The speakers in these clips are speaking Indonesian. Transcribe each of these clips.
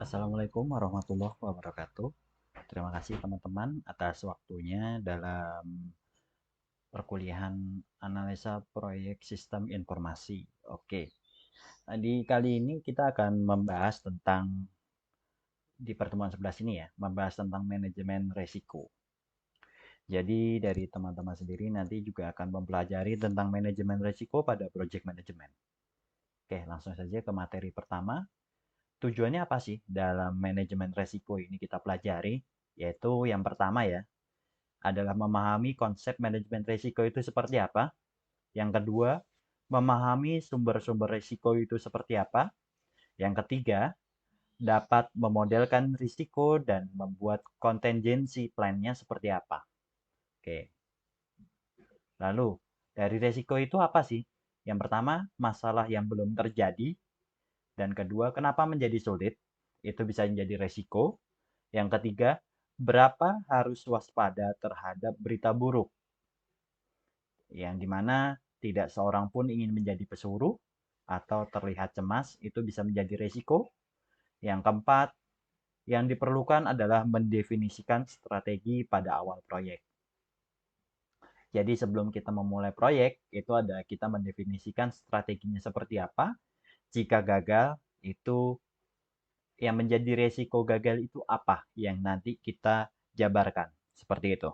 Assalamualaikum warahmatullahi wabarakatuh. Terima kasih teman-teman atas waktunya dalam perkuliahan analisa proyek sistem informasi. Oke, di kali ini kita akan membahas tentang di pertemuan sebelah sini ya, membahas tentang manajemen resiko. Jadi dari teman-teman sendiri nanti juga akan mempelajari tentang manajemen resiko pada project management. Oke, langsung saja ke materi pertama. Tujuannya apa sih dalam manajemen resiko ini kita pelajari? Yaitu yang pertama ya, adalah memahami konsep manajemen risiko itu seperti apa. Yang kedua, memahami sumber-sumber risiko itu seperti apa. Yang ketiga, dapat memodelkan risiko dan membuat contingency plan-nya seperti apa. Oke. Lalu, dari risiko itu apa sih? Yang pertama, masalah yang belum terjadi. Dan kedua, kenapa menjadi sulit? Itu bisa menjadi risiko. Yang ketiga, berapa harus waspada terhadap berita buruk? Yang dimana tidak seorang pun ingin menjadi pesuruh atau terlihat cemas, itu bisa menjadi resiko. Yang keempat, yang diperlukan adalah mendefinisikan strategi pada awal proyek. Jadi sebelum kita memulai proyek, itu ada kita mendefinisikan strateginya seperti apa. Jika gagal, itu yang menjadi resiko gagal itu apa yang nanti kita jabarkan. Seperti itu.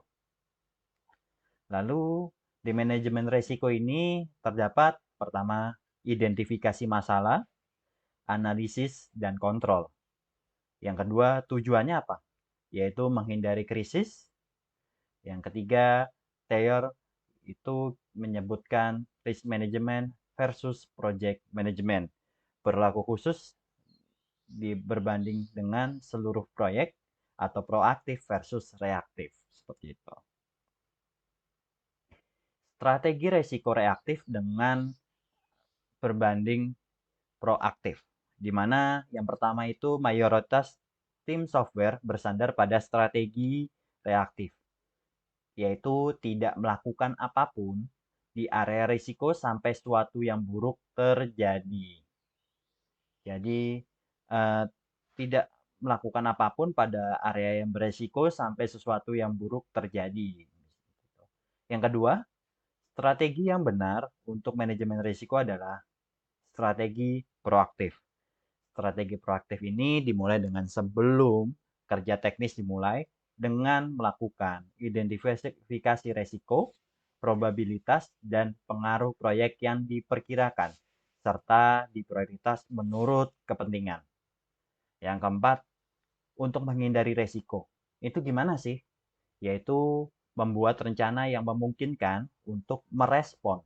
Lalu di manajemen resiko ini terdapat pertama identifikasi masalah, analisis, dan kontrol. Yang kedua tujuannya apa? Yaitu menghindari krisis. Yang ketiga Thayer itu menyebutkan risk management versus project management. Berlaku khusus berbanding dengan seluruh proyek atau proaktif versus reaktif. Seperti itu. Strategi resiko reaktif dengan berbanding proaktif, di mana yang pertama itu mayoritas tim software bersandar pada strategi reaktif, yaitu tidak melakukan apapun di area risiko sampai sesuatu yang buruk terjadi. Jadi, tidak melakukan apapun pada area yang beresiko sampai sesuatu yang buruk terjadi. Yang kedua, strategi yang benar untuk manajemen risiko adalah strategi proaktif. Strategi proaktif ini dimulai dengan sebelum kerja teknis dimulai dengan melakukan identifikasi resiko, probabilitas, dan pengaruh proyek yang diperkirakan, serta diprioritas menurut kepentingan. Yang keempat, untuk menghindari resiko. Itu gimana sih? Yaitu membuat rencana yang memungkinkan untuk merespon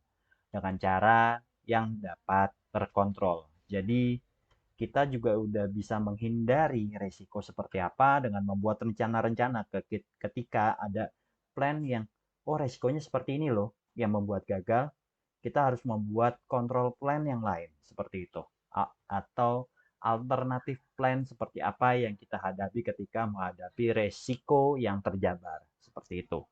dengan cara yang dapat terkontrol. Jadi, kita juga udah bisa menghindari resiko seperti apa dengan membuat rencana-rencana ketika ada plan yang, oh resikonya seperti ini loh, yang membuat gagal, kita harus membuat kontrol plan yang lain, seperti itu. Atau alternatif plan seperti apa yang kita hadapi ketika menghadapi resiko yang terjabar, seperti itu.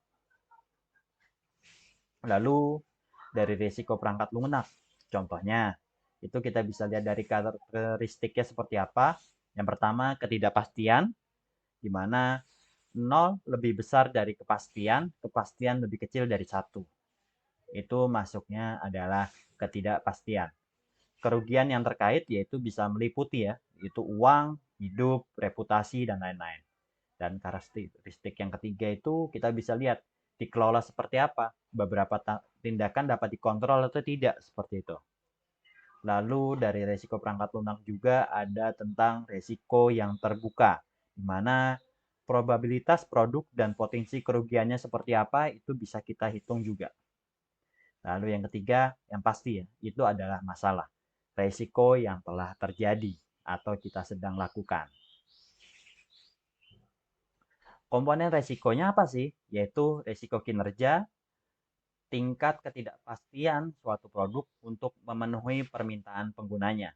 Lalu dari risiko perangkat lunak, contohnya itu kita bisa lihat dari karakteristiknya seperti apa. Yang pertama, ketidakpastian, di mana 0 lebih besar dari kepastian, kepastian lebih kecil dari 1. Itu masuknya adalah ketidakpastian. Kerugian yang terkait yaitu bisa meliputi ya, itu uang, hidup, reputasi, dan lain-lain. Dan karakteristik yang ketiga itu kita bisa lihat dikelola seperti apa. Beberapa tindakan dapat dikontrol atau tidak, seperti itu. Lalu dari resiko perangkat lunak juga ada tentang resiko yang terbuka, di mana probabilitas produk dan potensi kerugiannya seperti apa itu bisa kita hitung juga. Lalu yang ketiga, yang pasti ya, itu adalah masalah. Resiko yang telah terjadi atau kita sedang lakukan. Komponen resikonya apa sih? Yaitu resiko kinerja, tingkat ketidakpastian suatu produk untuk memenuhi permintaan penggunanya.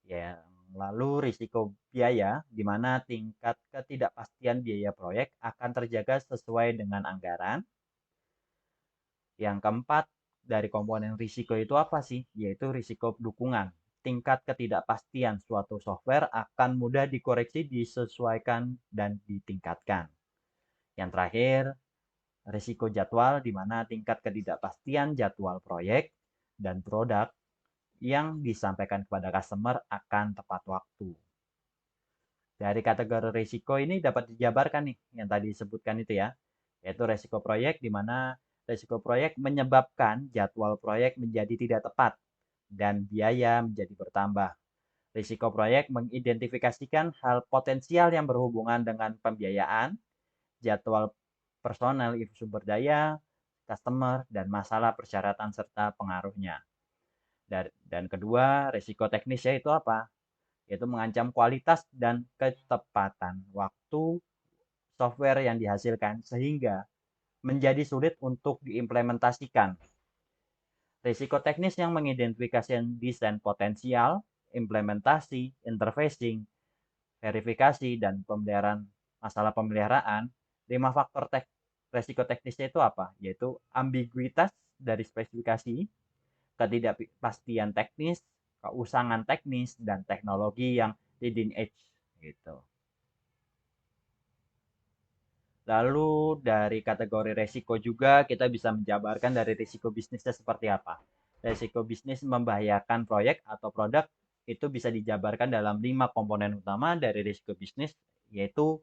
Ya, lalu risiko biaya, di mana tingkat ketidakpastian biaya proyek akan terjaga sesuai dengan anggaran. Yang keempat, dari komponen risiko itu apa sih? Yaitu risiko dukungan. tingkat ketidakpastian suatu software akan mudah dikoreksi, disesuaikan, dan ditingkatkan. Yang terakhir, risiko jadwal, di mana tingkat ketidakpastian jadwal proyek dan produk yang disampaikan kepada customer akan tepat waktu. Dari kategori risiko ini dapat dijabarkan nih, yang tadi disebutkan itu ya, yaitu risiko proyek, di mana risiko proyek menyebabkan jadwal proyek menjadi tidak tepat dan biaya menjadi bertambah. Risiko proyek mengidentifikasikan hal potensial yang berhubungan dengan pembiayaan, jadwal personel, sumber daya, customer, dan masalah persyaratan serta pengaruhnya. Dan kedua, risiko teknis yaitu apa? Yaitu mengancam kualitas dan ketepatan waktu software yang dihasilkan sehingga menjadi sulit untuk diimplementasikan. Risiko teknis yang mengidentifikasi desain potensial, implementasi, interfacing, verifikasi, dan masalah pemeliharaan. 5 faktor risiko teknisnya itu apa? Yaitu ambiguitas dari spesifikasi, ketidakpastian teknis, keusangan teknis, dan teknologi yang leading edge gitu. Lalu dari kategori resiko juga kita bisa menjabarkan dari risiko bisnisnya seperti apa. Risiko bisnis membahayakan proyek atau produk itu bisa dijabarkan dalam 5 komponen utama dari risiko bisnis, yaitu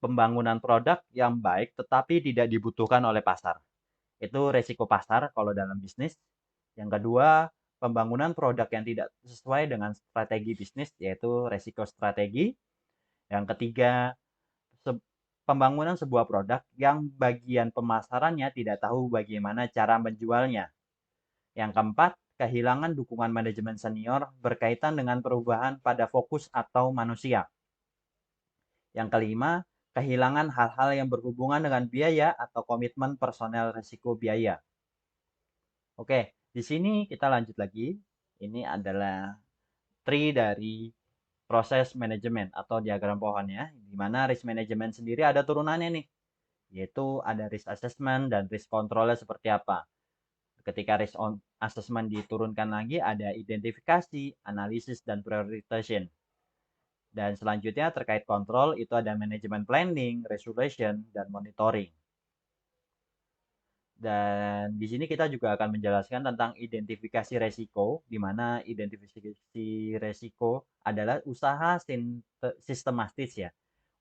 pembangunan produk yang baik tetapi tidak dibutuhkan oleh pasar. Itu risiko pasar kalau dalam bisnis. Yang kedua, pembangunan produk yang tidak sesuai dengan strategi bisnis, yaitu risiko strategi. Yang ketiga, pembangunan sebuah produk yang bagian pemasarannya tidak tahu bagaimana cara menjualnya. Yang keempat, kehilangan dukungan manajemen senior berkaitan dengan perubahan pada fokus atau manusia. Yang kelima, kehilangan hal-hal yang berhubungan dengan biaya atau komitmen personel risiko biaya. Oke, di sini kita lanjut lagi. Ini adalah tree dari proses manajemen atau diagram pohonnya, di mana risk management sendiri ada turunannya nih, yaitu ada risk assessment dan risk controlnya seperti apa. Ketika risk assessment diturunkan lagi, ada identifikasi, analisis, dan prioritization. Dan selanjutnya terkait kontrol, itu ada manajemen planning, resolution, dan monitoring. Dan di sini kita juga akan menjelaskan tentang identifikasi resiko, di mana identifikasi resiko adalah usaha sistematis ya,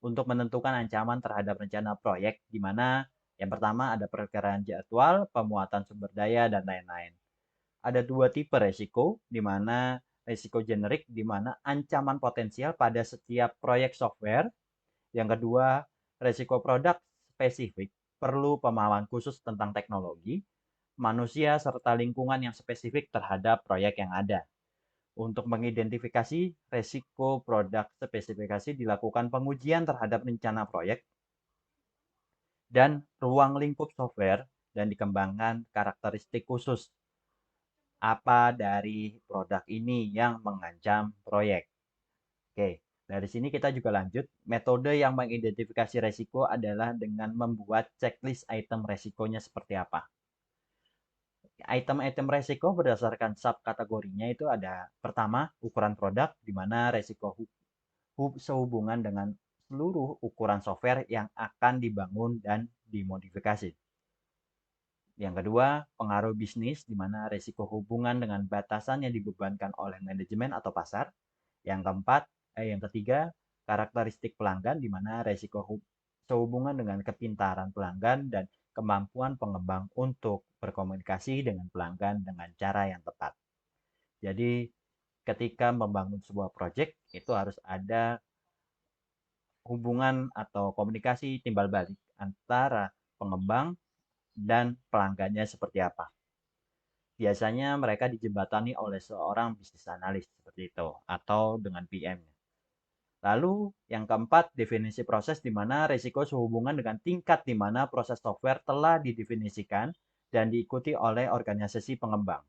untuk menentukan ancaman terhadap rencana proyek, di mana yang pertama ada perakiraan jadwal, pemuatan sumber daya, dan lain-lain. Ada 2 tipe resiko, di mana resiko generik, di mana ancaman potensial pada setiap proyek software. Yang kedua, resiko produk spesifik, perlu pemahaman khusus tentang teknologi, manusia, serta lingkungan yang spesifik terhadap proyek yang ada. Untuk mengidentifikasi resiko produk spesifikasi dilakukan pengujian terhadap rencana proyek dan ruang lingkup software dan dikembangkan karakteristik khusus apa dari produk ini yang mengancam proyek. Oke, dari sini kita juga lanjut. Metode yang mengidentifikasi resiko adalah dengan membuat checklist item resikonya seperti apa. Item-item resiko berdasarkan subkategorinya itu ada pertama, ukuran produk, di mana resiko sehubungan dengan seluruh ukuran software yang akan dibangun dan dimodifikasi. Yang kedua, pengaruh bisnis, di mana resiko hubungan dengan batasan yang dibebankan oleh manajemen atau pasar. Yang ketiga, karakteristik pelanggan, di mana resiko sehubungan dengan kepintaran pelanggan dan kemampuan pengembang untuk berkomunikasi dengan pelanggan dengan cara yang tepat. Jadi, ketika membangun sebuah proyek, itu harus ada hubungan atau komunikasi timbal balik antara pengembang dan pelanggannya seperti apa. Biasanya mereka dijembatani oleh seorang bisnis analis seperti itu atau dengan PM. Lalu yang keempat, definisi proses di mana risiko sehubungan dengan tingkat di mana proses software telah didefinisikan dan diikuti oleh organisasi pengembang.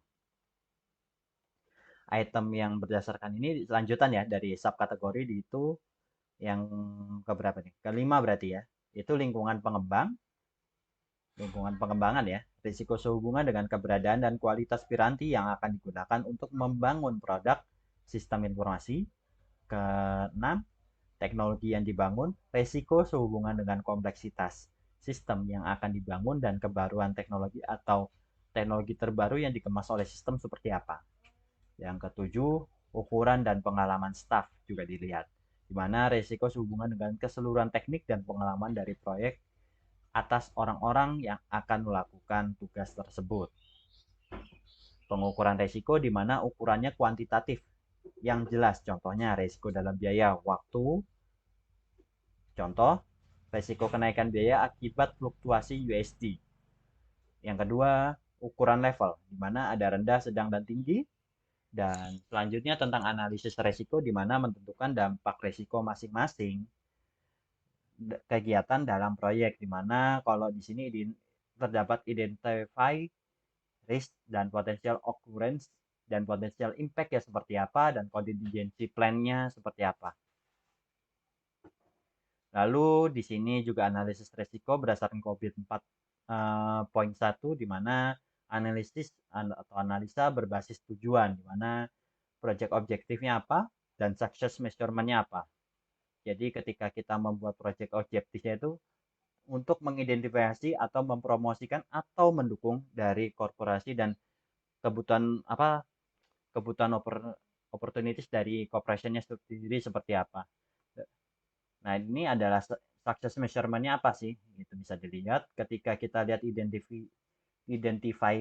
Item yang berdasarkan ini lanjutan ya dari subkategori itu yang keberapa nih? Kelima berarti ya. Itu lingkungan pengembangan ya. Risiko sehubungan dengan keberadaan dan kualitas piranti yang akan digunakan untuk membangun produk sistem informasi. Keenam, teknologi yang dibangun, resiko sehubungan dengan kompleksitas sistem yang akan dibangun dan kebaruan teknologi atau teknologi terbaru yang dikemas oleh sistem seperti apa. Yang ketujuh, ukuran dan pengalaman staf juga dilihat, di mana resiko sehubungan dengan keseluruhan teknik dan pengalaman dari proyek atas orang-orang yang akan melakukan tugas tersebut. Pengukuran resiko di mana ukurannya kuantitatif yang jelas, contohnya resiko dalam biaya waktu, contoh resiko kenaikan biaya akibat fluktuasi USD. Yang kedua, ukuran level, di mana ada rendah, sedang, dan tinggi. Dan selanjutnya tentang analisis resiko, di mana menentukan dampak resiko masing-masing kegiatan dalam proyek, di mana kalau di sini terdapat identify risk dan potential occurrence dan potential impact ya seperti apa, dan contingency plan-nya seperti apa. Lalu di sini juga analisis resiko berdasarkan COVID 4.1, di mana analisis atau analisa berbasis tujuan, di mana project objektifnya apa dan success measurement-nya apa. Jadi ketika kita membuat project objektifnya itu untuk mengidentifikasi atau mempromosikan atau mendukung dari korporasi dan kebutuhan opportunities dari corporationnya sendiri seperti apa. Nah, ini adalah success measurement-nya apa sih? Itu bisa dilihat ketika kita lihat identify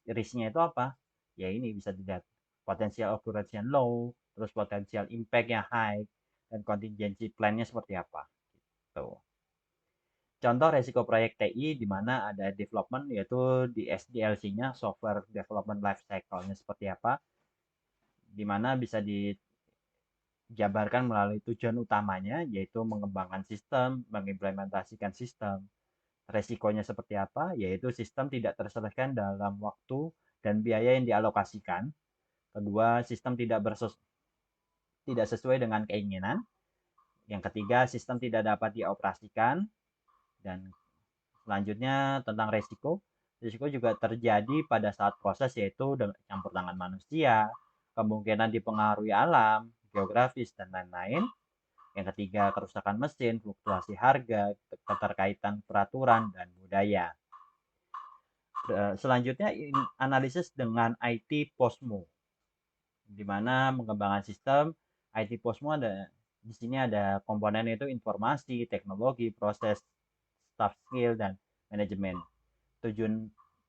risk-nya itu apa? Ya ini bisa dilihat potensial occurrence-nya low, terus potensial impact-nya high, dan contingency plan-nya seperti apa. Gitu. Contoh resiko proyek TI di mana ada development, yaitu di SDLC-nya, software development life cycle-nya seperti apa, di mana bisa dijabarkan melalui tujuan utamanya, yaitu mengembangkan sistem, mengimplementasikan sistem. Resikonya seperti apa, yaitu sistem tidak terselesaikan dalam waktu dan biaya yang dialokasikan. Kedua, sistem tidak sesuai dengan keinginan. Yang ketiga, sistem tidak dapat dioperasikan. Dan selanjutnya tentang resiko. Risiko juga terjadi pada saat proses, yaitu campur tangan manusia, kemungkinan dipengaruhi alam, geografis, dan lain-lain. Yang ketiga, kerusakan mesin, fluktuasi harga, keterkaitan peraturan, dan budaya. Selanjutnya, analisis dengan IT Posmo, di mana mengembangkan sistem IT Posmo di sini ada komponen itu informasi, teknologi, proses, staff skill, dan manajemen.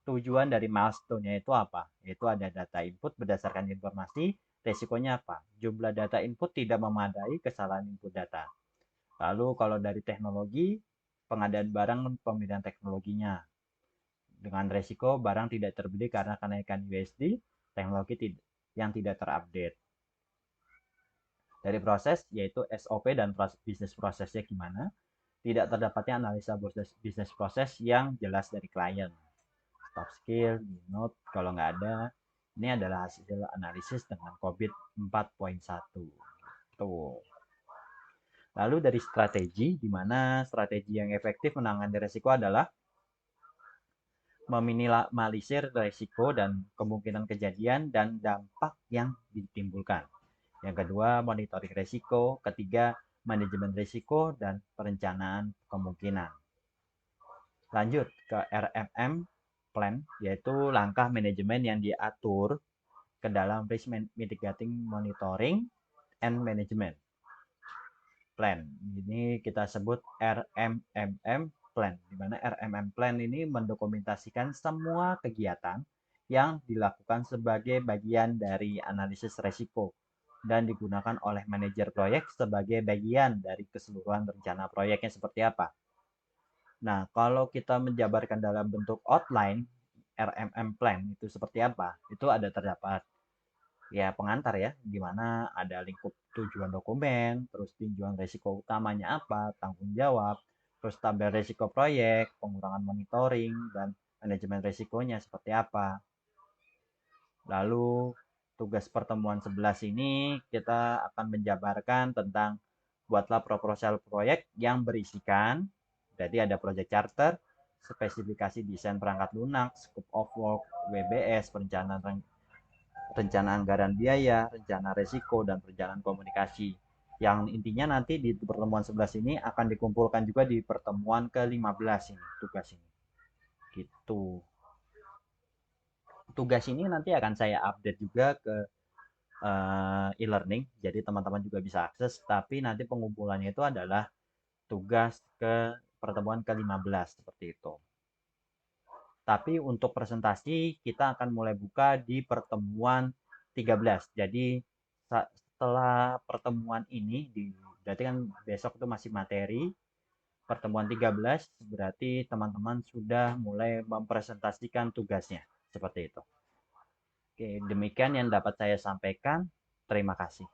Tujuan dari milestone-nya itu apa? Yaitu ada data input berdasarkan informasi, resikonya apa? Jumlah data input tidak memadai, kesalahan input data. Lalu kalau dari teknologi, pengadaan barang, pembelian teknologinya. Dengan resiko barang tidak terbeli karena kenaikan USD, teknologi yang tidak terupdate. Dari proses, yaitu SOP dan bisnis prosesnya gimana, tidak terdapatnya analisa bisnis proses yang jelas dari klien. Soft skill, note, kalau nggak ada, ini adalah hasil analisis dengan COVID 4.1. Tuh. Lalu dari strategi, di mana strategi yang efektif menangani risiko adalah meminimalisir risiko dan kemungkinan kejadian dan dampak yang ditimbulkan. Yang kedua, monitoring risiko. Ketiga, manajemen risiko dan perencanaan kemungkinan. Lanjut ke RMM plan, yaitu langkah manajemen yang diatur ke dalam risk mitigating monitoring and management plan. Ini kita sebut RMMM plan, di mana RMM plan ini mendokumentasikan semua kegiatan yang dilakukan sebagai bagian dari analisis resiko dan digunakan oleh manajer proyek sebagai bagian dari keseluruhan rencana proyeknya seperti apa. Nah, kalau kita menjabarkan dalam bentuk outline RMM plan itu seperti apa? Itu ada terdapat ya pengantar ya, di mana ada lingkup tujuan dokumen, terus tinjauan resiko utamanya apa, tanggung jawab, terus tabel resiko proyek, pengurangan monitoring, dan manajemen resikonya seperti apa. Lalu tugas pertemuan 11 ini kita akan menjabarkan tentang buatlah proposal proyek yang berisikan, jadi ada project charter, spesifikasi desain perangkat lunak, scope of work, WBS, perencanaan rencana anggaran biaya, rencana resiko, dan perencanaan komunikasi. Yang intinya nanti di pertemuan 11 ini akan dikumpulkan juga di pertemuan ke-15 ini, tugas ini. Gitu. Tugas ini nanti akan saya update juga ke e-learning, jadi teman-teman juga bisa akses, tapi nanti pengumpulannya itu adalah tugas ke pertemuan ke-15 seperti itu. Tapi untuk presentasi kita akan mulai buka di pertemuan 13. Jadi setelah pertemuan ini berarti kan besok itu masih materi. Pertemuan 13 berarti teman-teman sudah mulai mempresentasikan tugasnya. Seperti itu. Oke, demikian yang dapat saya sampaikan. Terima kasih.